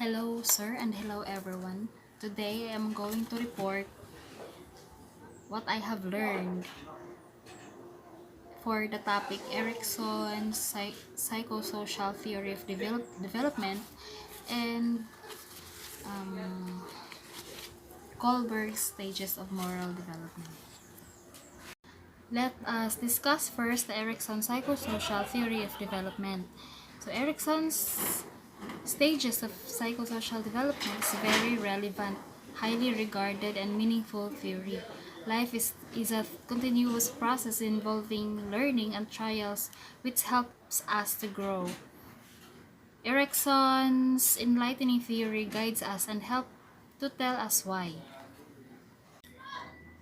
Hello, sir, and hello, everyone. Today, I am going to report what I have learned for the topic Erickson's psychosocial theory of development and Kohlberg's stages of moral development. Let us discuss first the Erickson psychosocial theory of development. So, Erickson's stages of psychosocial development is a very relevant, highly regarded, and meaningful theory. Life is a continuous process involving learning and trials which helps us to grow. Erickson's enlightening theory guides us and helps to tell us why.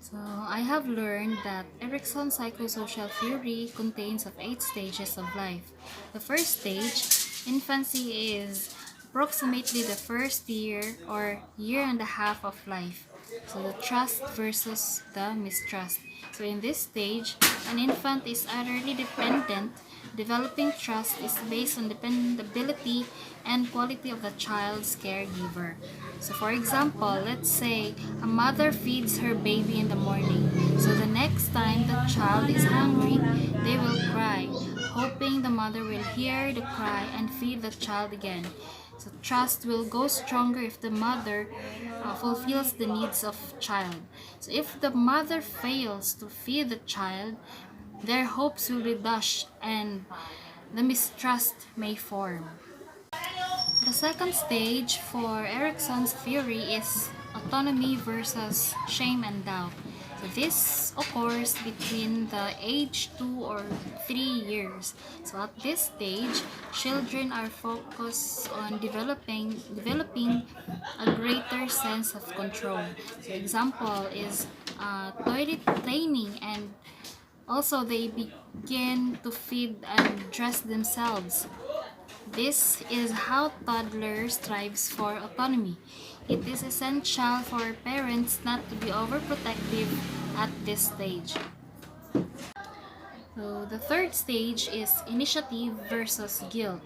So, I have learned that Erickson's psychosocial theory contains of 8 stages of life. The first stage, infancy, is approximately the first year or year and a half of life. So, the trust versus the mistrust. So, in this stage, an infant is utterly dependent. Developing trust is based on dependability and quality of the child's caregiver. So for example, let's say a mother feeds her baby in the morning. So the next time the child is hungry, they will cry, hoping the mother will hear the cry and feed the child again. So trust will go stronger if the mother fulfills the needs of child. So if the mother fails to feed the child, their hopes will be dashed and the mistrust may form. The second stage for Erickson's theory is autonomy versus shame and doubt. So this occurs between the age 2 or 3 years. So at this stage, children are focused on developing a greater sense of control. So example is toilet training, and also they begin to feed and dress themselves. This is how toddlers strives for autonomy. It is essential for parents not to be overprotective at this stage. So the third stage is initiative versus guilt.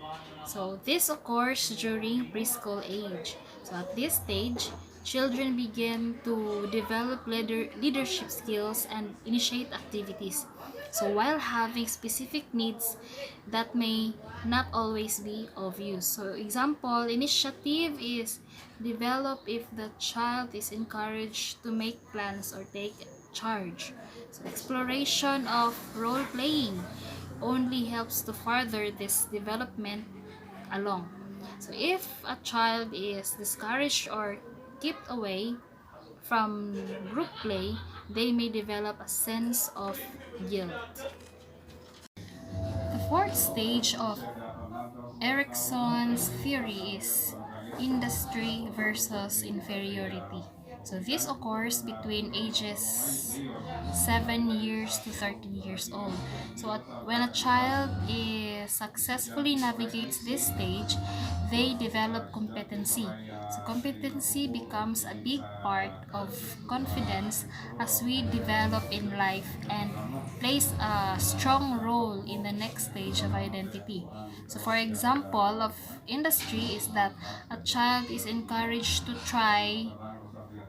So this occurs during preschool age. So at this stage, children begin to develop leadership skills and initiate activities. So while having specific needs that may not always be obvious. So example, initiative is developed if the child is encouraged to make plans or take charge. So exploration of role playing only helps to further this development along. So if a child is discouraged or kept away from group play, they may develop a sense of guilt. The fourth stage of Erickson's theory is industry versus inferiority. So this occurs between ages 7 years to 13 years old. So when a child successfully navigates this stage, they develop competency. So competency becomes a big part of confidence as we develop in life and plays a strong role in the next stage of identity. So for example of industry is that a child is encouraged to try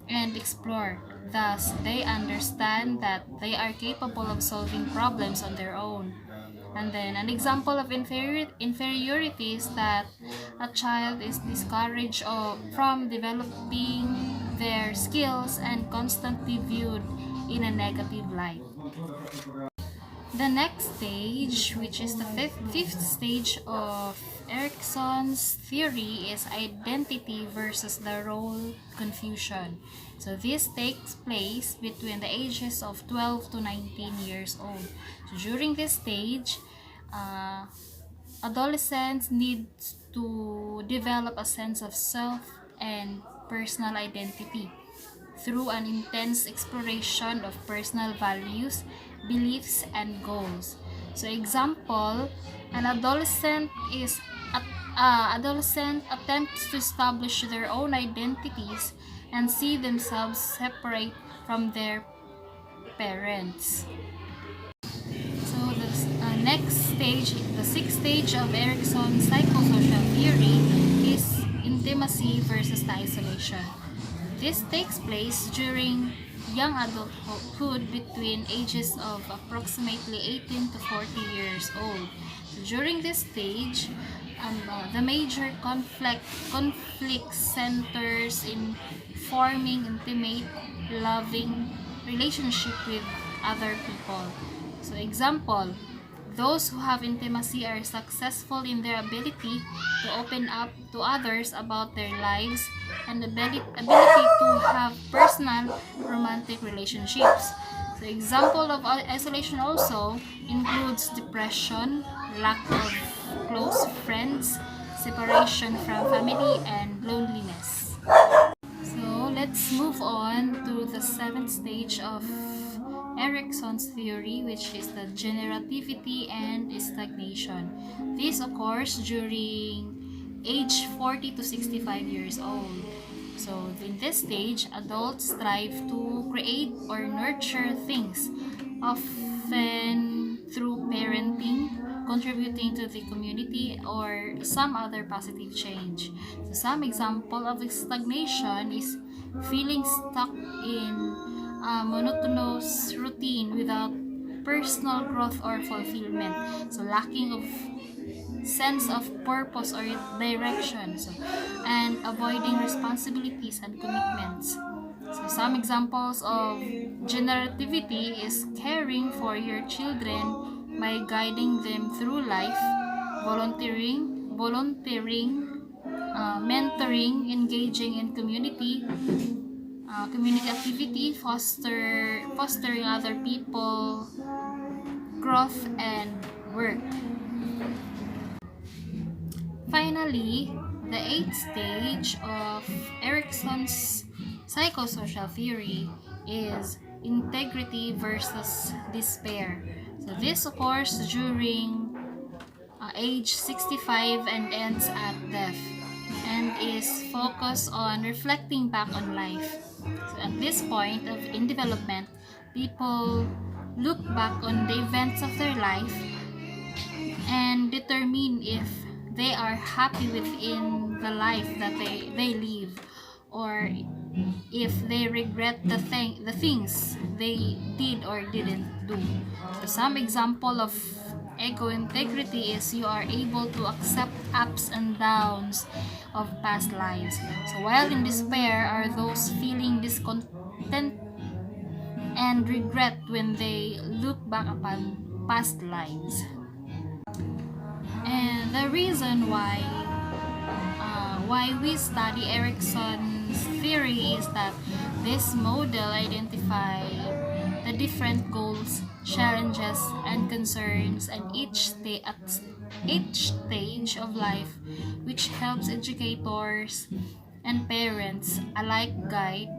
and explore. Thus, they understand that they are capable of solving problems on their own. And then an example of inferiority is that a child is discouraged from developing their skills and constantly viewed in a negative light. The next stage, which is the fifth stage of Erickson's theory, is identity versus the role confusion. So this takes place between the ages of 12 to 19 years old. So during this stage, adolescents need to develop a sense of self and personal identity through an intense exploration of personal values, beliefs, and goals. So example, an adolescent attempts to establish their own identities and see themselves separate from their parents. So the next stage, the sixth stage of Erickson's psychosocial theory is intimacy versus the isolation. This takes place during young adulthood between ages of approximately 18 to 40 years old. During this stage, the major conflict centers in forming intimate, loving relationship with other people. So example, those who have intimacy are successful in their ability to open up to others about their lives and ability to have personal romantic relationships. So example of isolation also includes depression, lack of close friends, separation from family, and loneliness. So let's move on to the seventh stage of Erickson's theory, which is the generativity and stagnation. This occurs during age 40 to 65 years old. So in this stage, adults strive to create or nurture things, often through parenting, contributing to the community, or some other positive change. So some example of stagnation is feeling stuck in a monotonous routine without personal growth or fulfillment. So lacking of sense of purpose or direction, and avoiding responsibilities and commitments. So some examples of generativity is caring for your children by guiding them through life, volunteering, mentoring, engaging in community activity, fostering other people, growth, and work. Finally, the eighth stage of Erickson's psychosocial theory is integrity versus despair. So this occurs during age 65 and ends at death, and is focused on reflecting back on life. So at this point in development, people look back on the events of their life and determine if they are happy within the life that they live, or if they regret the things they did or didn't do. So some example of ego integrity is you are able to accept ups and downs of past lives. So while in despair are those feeling discontent and regret when they look back upon past lives. And the reason why we study Erickson's theory is that this model identifies the different goals, challenges, and concerns at each stage of life, which helps educators and parents alike guide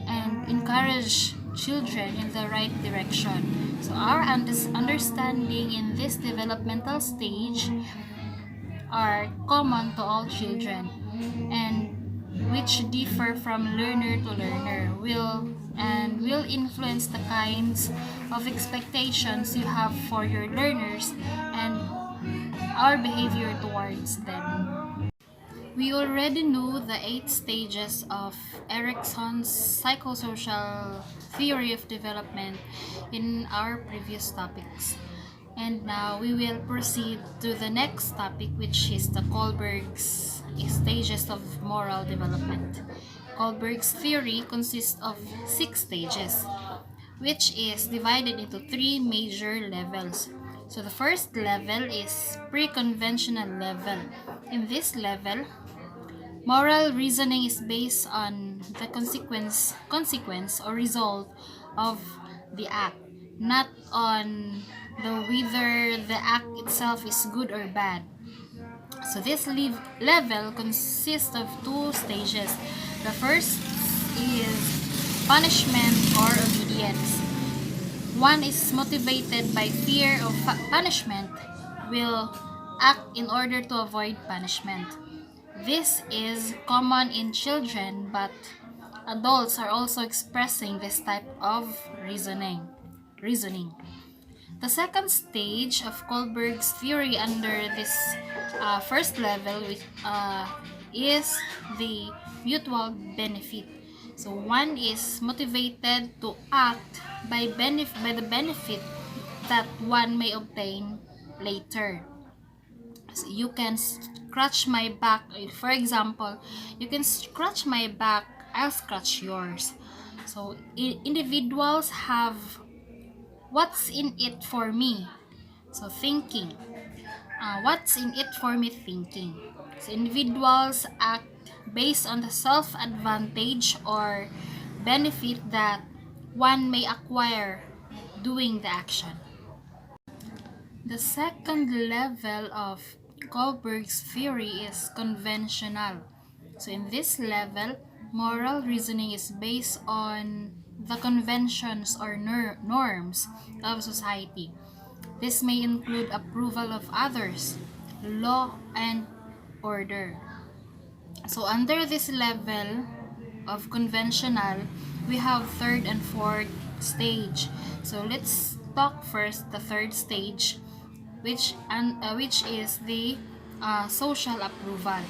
and encourage children in the right direction. So our understanding in this developmental stage are common to all children, and which differ from learner to learner, will influence the kinds of expectations you have for your learners and our behavior towards them. We already know the 8 stages of Erickson's psychosocial theory of development in our previous topics. And now we will proceed to the next topic, which is the Kohlberg's stages of moral development. Kohlberg's theory consists of 6 stages, which is divided into 3 major levels. So the first level is pre-conventional level. In this level, moral reasoning is based on the consequence or result of the act, not on whether the act itself is good or bad. So this level consists of 2 stages. The first is punishment or obedience. One is motivated by fear of punishment, will act in order to avoid punishment. This is common in children, but adults are also expressing this type of reasoning. The second stage of Kohlberg's theory under this first level is the mutual benefit. So one is motivated to act by the benefit that one may obtain later. So you can scratch my back. For example, you can scratch my back, I'll scratch yours. So individuals have what's in it for me. So thinking. What's in it for me thinking. So individuals act based on the self-advantage or benefit that one may acquire doing the action. The second level of Kohlberg's theory is conventional. So in this level, moral reasoning is based on the conventions or norms of society. This may include approval of others, law, and order. So under this level of conventional, we have third and fourth stage. So let's talk first the third stage, which is the social approval.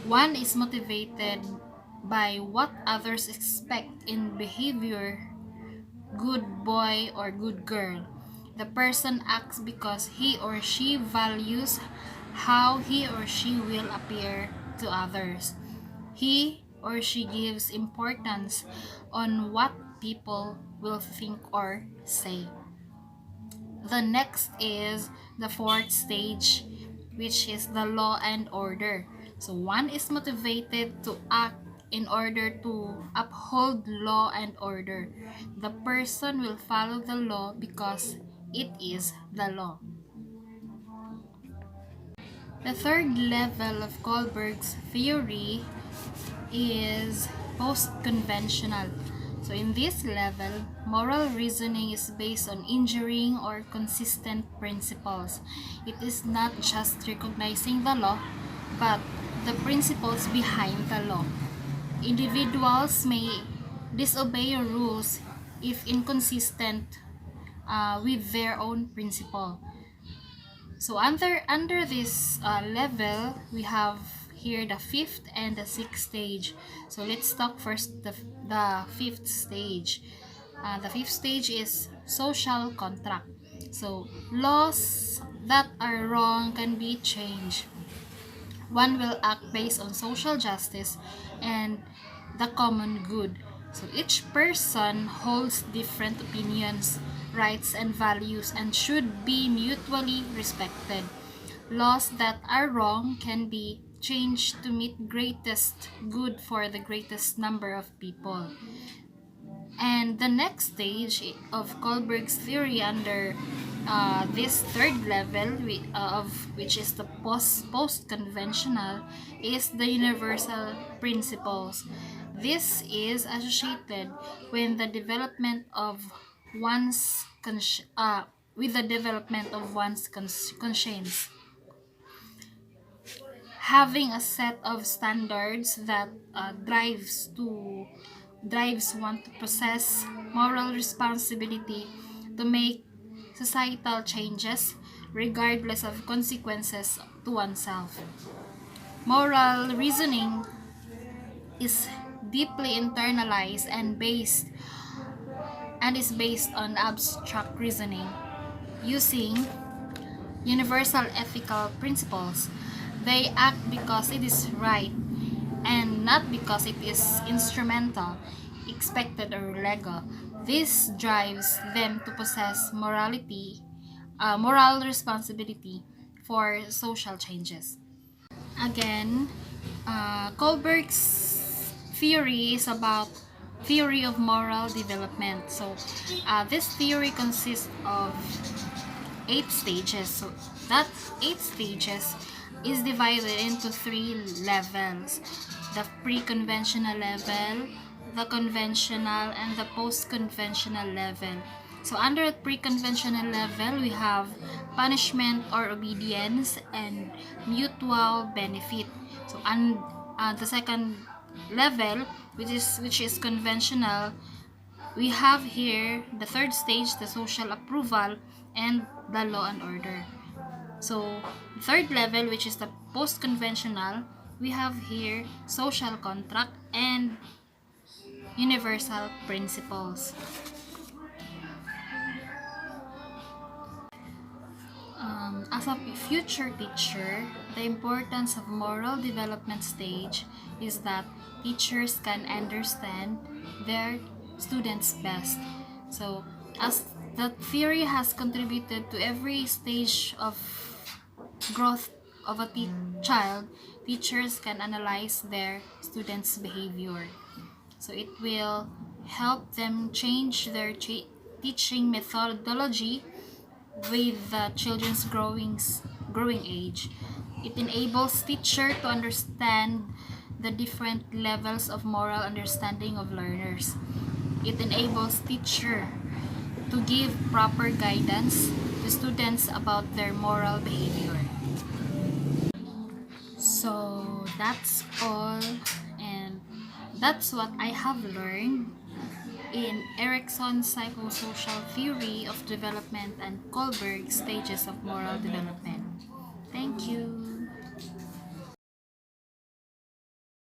One is motivated by what others expect in behavior, good boy or good girl. The person acts because he or she values how he or she will appear to others. He or she gives importance on what people will think or say. The next is the fourth stage, which is the law and order. So one is motivated to act in order to uphold law and order. The person will follow the law because it is the law. The third level of Kohlberg's theory is post-conventional. So in this level, moral reasoning is based on enduring or consistent principles. It is not just recognizing the law, but the principles behind the law. Individuals may disobey rules if inconsistent with their own principle. So under this level, we have here the fifth and the sixth stage. So let's talk first the fifth stage. The fifth stage is social contract. So laws that are wrong can be changed. One will act based on social justice and the common good. So each person holds different opinions, rights, and values and should be mutually respected. Laws that are wrong can be changed to meet greatest good for the greatest number of people. And the next stage of Kohlberg's theory under this third level of which is the post-conventional is the universal principles. This is associated with the development of one's conscience, having a set of standards that drives one to possess moral responsibility to make societal changes regardless of consequences to oneself. Moral reasoning is deeply internalized and is based on abstract reasoning using universal ethical principles. They act because it is right and not because it is instrumental, expected, or legal. This drives them to possess moral responsibility for social changes. Again, Kohlberg's theory is about theory of moral development. So, this theory consists of 8 stages. So, that 8 stages is divided into 3 levels: the pre-conventional level, the conventional, and the post-conventional level. So under pre-conventional level, we have punishment or obedience and mutual benefit. So the second level, which is conventional, we have here the third stage, the social approval, and the law and order. So third level, which is the post-conventional, we have here social contract and universal principles. As a future teacher, the importance of moral development stage is that teachers can understand their students best. So, as the theory has contributed to every stage of growth of a child, teachers can analyze their students' behavior. So it will help them change their teaching methodology with the children's growing age. It enables teacher to understand the different levels of moral understanding of learners. It enables teacher to give proper guidance to students about their moral behavior. So that's all, and that's what I have learned in Erickson's psychosocial theory of development and Kohlberg's stages of moral development.